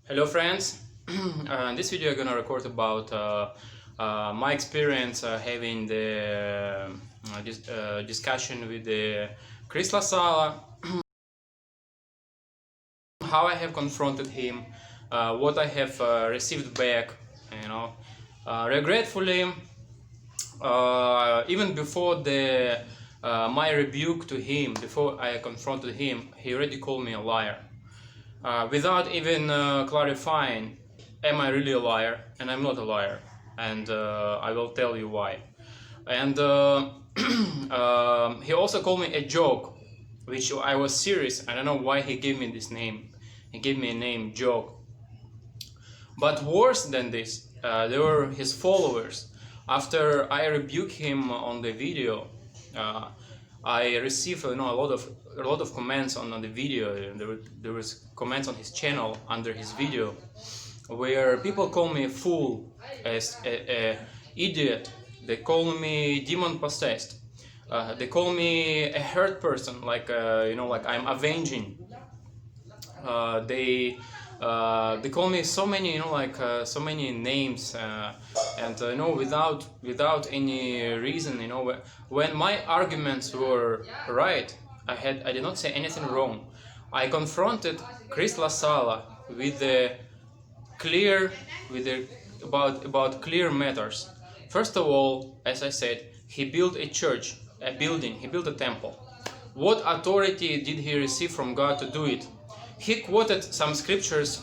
Hello friends, in this video I'm gonna record about my experience having the discussion with the Chris Lasala, how I have confronted him, what I have received back, regretfully, even before the my rebuke to him, before I confronted him, he already called me a liar. Without even clarifying, am I really a liar? And I'm not a liar, and I will tell you why. And he also called me a joke, which I was serious. I don't know why he gave me this name. He gave me a name, joke. But worse than this, they were his followers. After I rebuked him on the video, I received a lot of comments on the video. There was comments on his channel under his video, where people call me a fool, as a idiot. They call me demon possessed. They call me a hurt person, like like I'm avenging. They call me so many, so many names, and without any reason. When my arguments were right, I did not say anything wrong. I confronted Chris Lasala with about clear matters. First of all, as I said, he built a church, a building. He built a temple. What authority did he receive from God to do it? He quoted some scriptures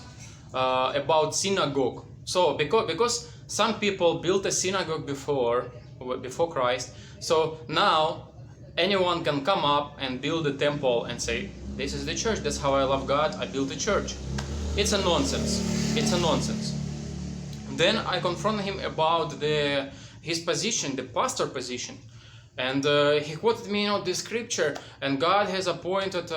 about synagogue. So because some people built a synagogue before Christ, so now anyone can come up and build a temple and say, this is the church, that's how I love God, I built a church. It's a nonsense. It's a nonsense. Then I confronted him about his position, the pastor position. And he quoted me, this scripture, and God has appointed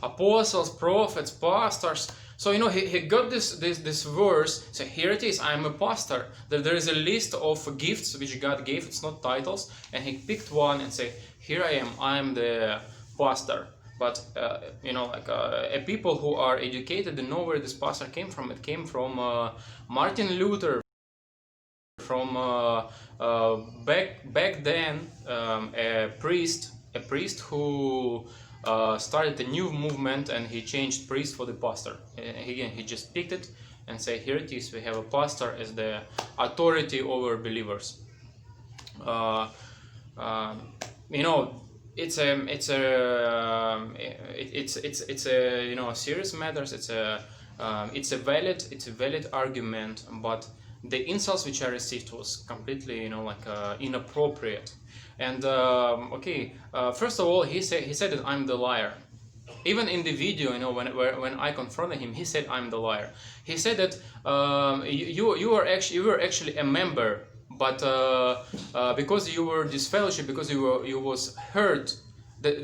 apostles, prophets, pastors. So he got this verse. So here it is. I'm a pastor. There is a list of gifts which God gave. It's not titles, and he picked one and said, "Here I am. I'm the pastor." But a people who are educated and know where this pastor came from. It came from Martin Luther. From back then, a priest who started a new movement, and he changed priest for the pastor. Again, he just picked it and said, here it is, we have a pastor as the authority over believers. It's a serious matters. It's a valid argument, but the insults which I received was completely, inappropriate. And first of all, he said that I'm the liar. Even in the video, when I confronted him, he said I'm the liar. He said that you were actually a member, but because you were disfellowship, because you was hurt, that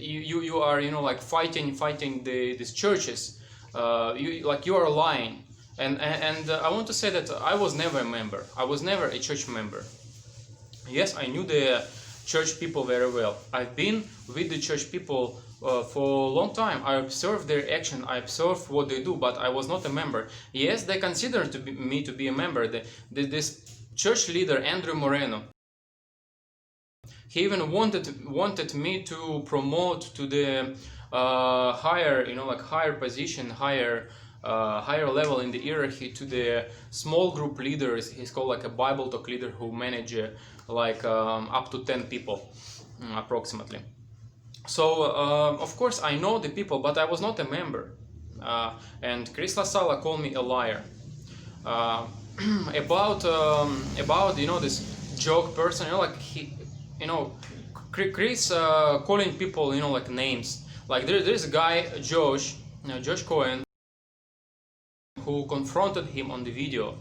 you are fighting these churches. You are lying. And I want to say that I was never a member. I was never a church member. Yes, I knew the church people very well. I've been with the church people for a long time. I observed their action. I observed what they do, but I was not a member. Yes, they considered me to be a member. This church leader, Andrew Moreno, he even wanted me to promote to the higher position, higher level in the hierarchy, to the small group leaders. He's called like a Bible talk leader who manage up to 10 people approximately. So of course I know the people, but I was not a member. And Chris Lasala called me a liar. About this joke person, Chris calling people names. Like there's a guy, Josh Cohen, who confronted him on the video,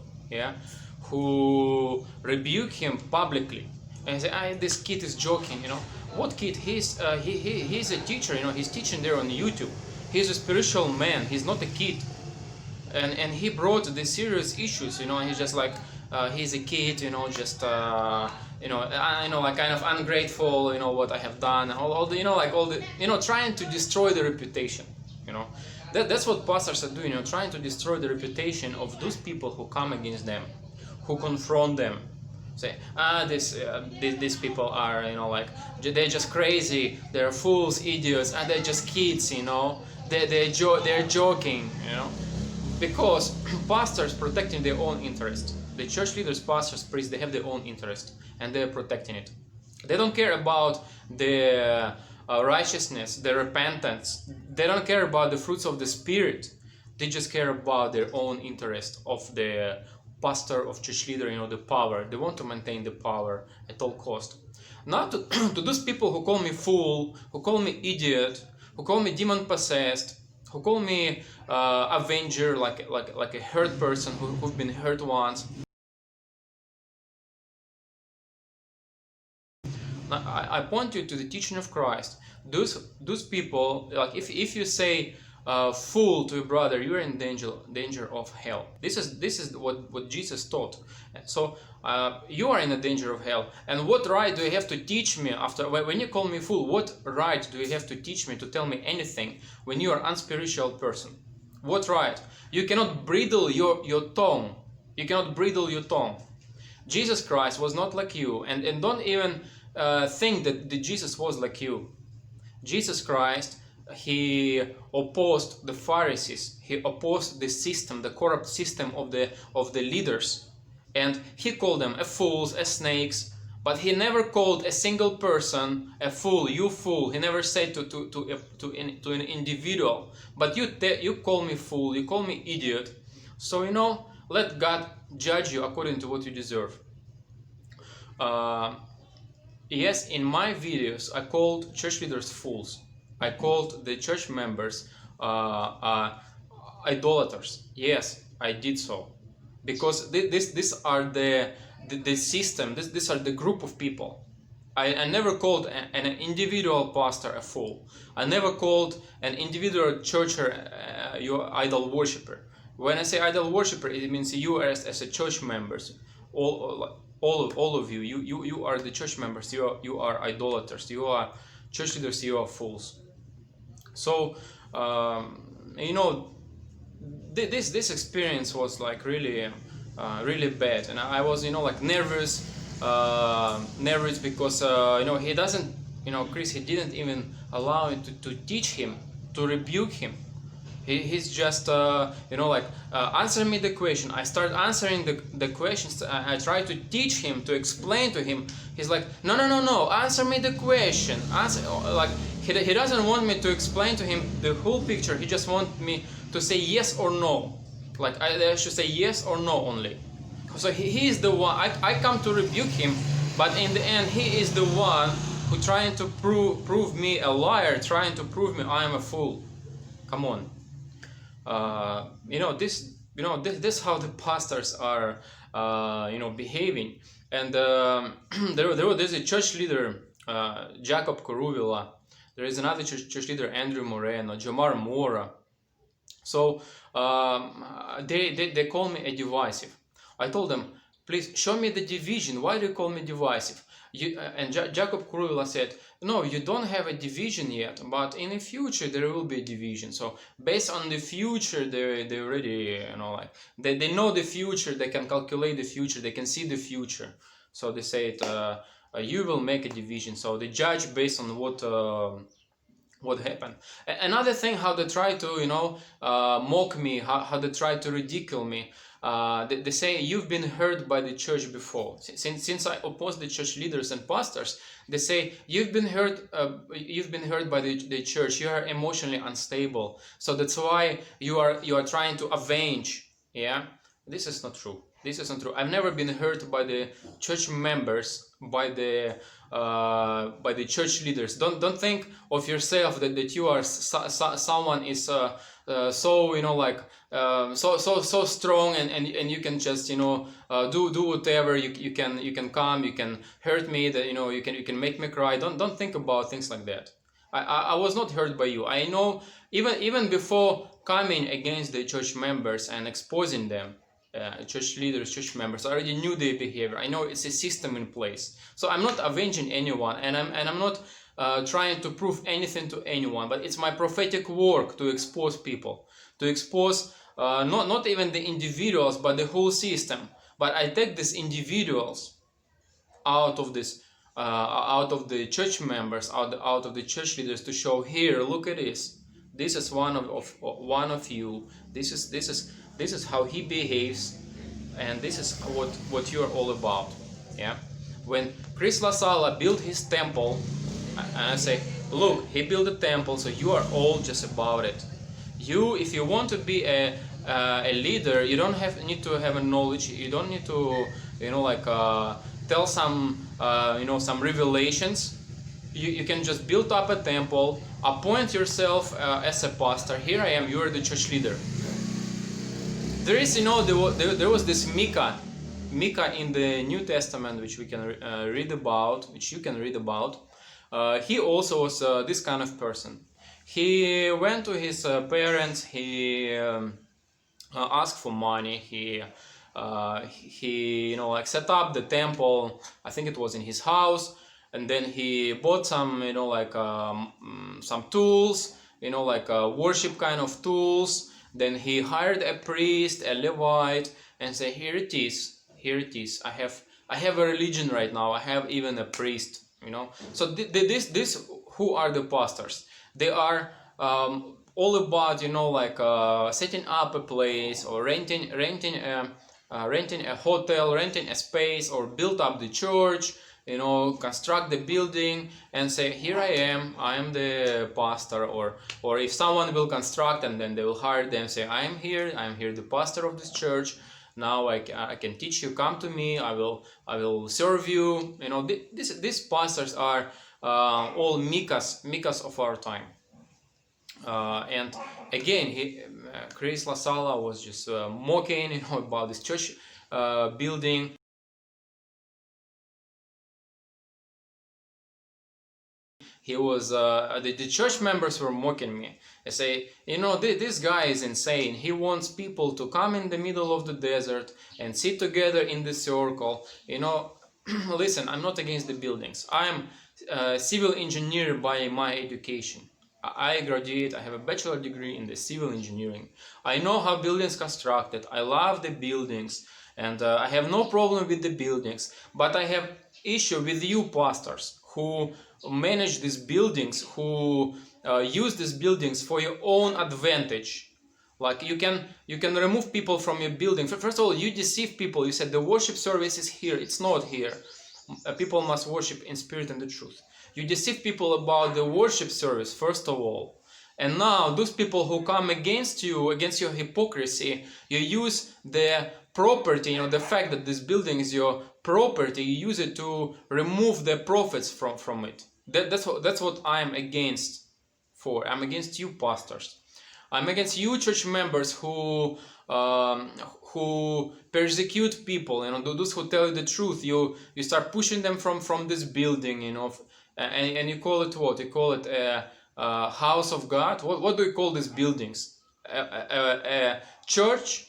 who rebuked him publicly and said, this kid is joking. What kid? He's a teacher. He's teaching there on YouTube. He's a spiritual man. He's not a kid. And he brought the serious issues. He's just like he's a kid. Kind of ungrateful. What I have done. All the trying to destroy the reputation. That's what pastors are doing, trying to destroy the reputation of those people who come against them, who confront them. Say, these people are, like, they're just crazy, they're fools, idiots, and they're just kids, they're joking, because pastors protecting their own interest. The church leaders, pastors, priests, they have their own interest, and they're protecting it. They don't care about the righteousness, the repentance. They don't care about the fruits of the Spirit. They just care about their own interest of the pastor, of church leader, the power. They want to maintain the power at all cost. Now to those people who call me fool, who call me idiot, who call me demon possessed, who call me avenger, like a hurt person who've been hurt once. I point you to the teaching of Christ. Those people, like, if you say fool to a brother, you're in danger of hell. This is what Jesus taught. So you are in a danger of hell. And what right do you have to teach me after when you call me fool? What right do you have to teach me, to tell me anything when you are an unspiritual person? What right? You cannot bridle your tongue. You cannot bridle your tongue. Jesus Christ was not like you, and don't even think that Jesus was like you. Jesus Christ, he opposed the Pharisees. He opposed the system, the corrupt system of the leaders, and he called them fools, snakes. But he never called a single person a fool. You fool. He never said to an individual. But you call me fool. You call me idiot. So let God judge you according to what you deserve. Yes, in my videos I called church leaders fools. I called the church members idolaters. Yes, I did so, because these are the system. These are the group of people. I never called an individual pastor a fool. I never called an individual churcher your idol worshiper. When I say idol worshiper, it means you as a church members. All of you are the church members. You are idolaters. You are church leaders. You are fools. So this experience was like really bad, and I was like nervous because he doesn't, Chris, he didn't even allow me to teach him, to rebuke him. He's just answer me the question. I start answering the questions. I try to teach him, to explain to him. He's like, no, answer me the question. He doesn't want me to explain to him the whole picture. He just wants me to say yes or no. Like I should say yes or no only. So he is the one. I come to rebuke him, but in the end he is the one who trying to prove me a liar, trying to prove me I am a fool. Come on. This is how the pastors are behaving. And there's a church leader, Jacob Kuruvilla. There is another church leader, Andrew Moreno, Jomar Mora. So they call me a divisive. I told them, please show me the division. Why do you call me divisive? And Jacob Kuruvilla said, no, you don't have a division yet, but in the future there will be a division. So based on the future, they already, they know the future, they can calculate the future, they can see the future. So they say you will make a division. So they judge based on what happened. Another thing, how they try to, mock me, how they try to ridicule me. They say you've been hurt by the church before. Since I oppose the church leaders and pastors, they say you've been hurt by the church. You are emotionally unstable, so that's why you are trying to avenge. Yeah, this is not true. This is not true. I've never been hurt by the church members, by the church leaders. Don't think of yourself that you are someone is so strong and you can just do whatever you can come, you can hurt me, that you can make me cry. Don't think about things like that. I was not hurt by you. I know even before coming against the church members and exposing them, church leaders, church members, I already knew their behavior. I know it's a system in place. So I'm not avenging anyone, and I'm not trying to prove anything to anyone, but it's my prophetic work to expose people, to expose not even the individuals, but the whole system. But I take these individuals out of this, out of the church members, out of the church leaders, to show, here, look at this. This is one of you. This is how he behaves, and this is what you're all about. Yeah. When Chris Lasala built his temple, and I say, look, he built a temple, so you are all just about it. You, if you want to be a leader, you don't need to have a knowledge. You don't need to, tell some, some revelations. You can just build up a temple, appoint yourself as a pastor. Here I am. You are the church leader. There is, there was this Micah in the New Testament, which we can read about, which you can read about. He also was this kind of person. He went to his parents. He asked for money. He set up the temple. I think it was in his house, and then he bought some, some tools, worship kind of tools. Then he hired a priest, a Levite, and said, here it is. Here it is. I have a religion right now. I have even a priest. So this who are the pastors? They are all about setting up a place, or renting a hotel, renting a space, or build up the church. Construct the building and say, here I am the pastor. Or if someone will construct, and then they will hire them, say, I am here, the pastor of this church. Now I can teach you. Come to me. I will serve you. These pastors are all Micahs of our time. And again, Chris Lasala was just mocking, about this church building. He was the church members were mocking me. They say, this guy is insane. He wants people to come in the middle of the desert and sit together in the circle. Listen, I'm not against the buildings. I'm a civil engineer by my education. I graduate. I have a bachelor degree in the civil engineering. I know how buildings constructed. I love the buildings, and I have no problem with the buildings. But I have issue with you pastors who manage these buildings, who use these buildings for your own advantage. Like you can remove people from your building. First of all, you deceive people. You said the worship service is here. It's not here. People must worship in spirit and the truth. You deceive people about the worship service, first of all. And now those people who come against you, against your hypocrisy, you use the property, the fact that this building is your property, you use it to remove the profits from it. That's what I'm against for. I'm against you pastors. I'm against you church members who persecute people, those who tell you the truth. You start pushing them from this building, and you call it what? You call it a house of God. What do you call these buildings? A church?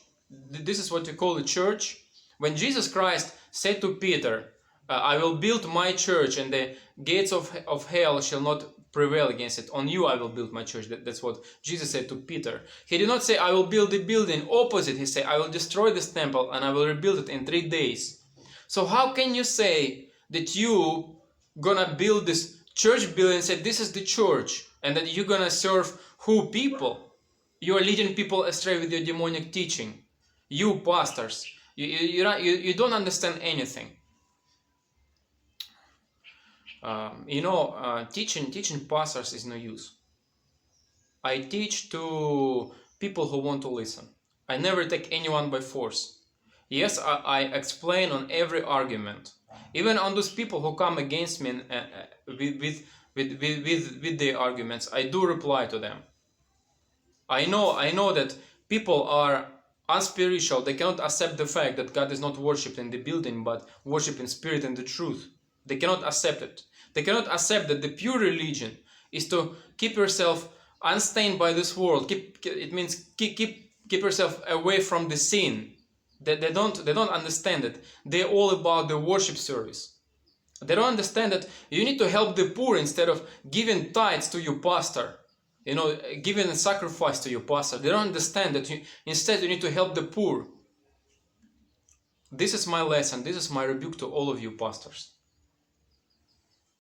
This is what you call a church? When Jesus Christ said to Peter, I will build my church, and the gates of hell shall not prevail against it. On you I will build my church. That's what Jesus said to Peter. He did not say, I will build the building. Opposite, he said, I will destroy this temple and I will rebuild it in 3 days. So how can you say that you gonna build this church building and say this is the church, and that you're gonna serve who? People. You are leading people astray with your demonic teaching. You pastors, you don't understand anything. Teaching pastors is no use. I teach to people who want to listen. I never take anyone by force. Yes, I explain on every argument, even on those people who come against me with their arguments. I do reply to them. I know that people are unspiritual. They cannot accept the fact that God is not worshipped in the building, but worshipped in spirit and the truth. They cannot accept it. They cannot accept that the pure religion is to keep yourself unstained by this world. It means keep yourself away from the sin. They don't understand it. They're all about the worship service. They don't understand that you need to help the poor instead of giving tithes to your pastor. You know, giving a sacrifice to your pastor. They don't understand that instead you need to help the poor. This is my lesson. This is my rebuke to all of you pastors.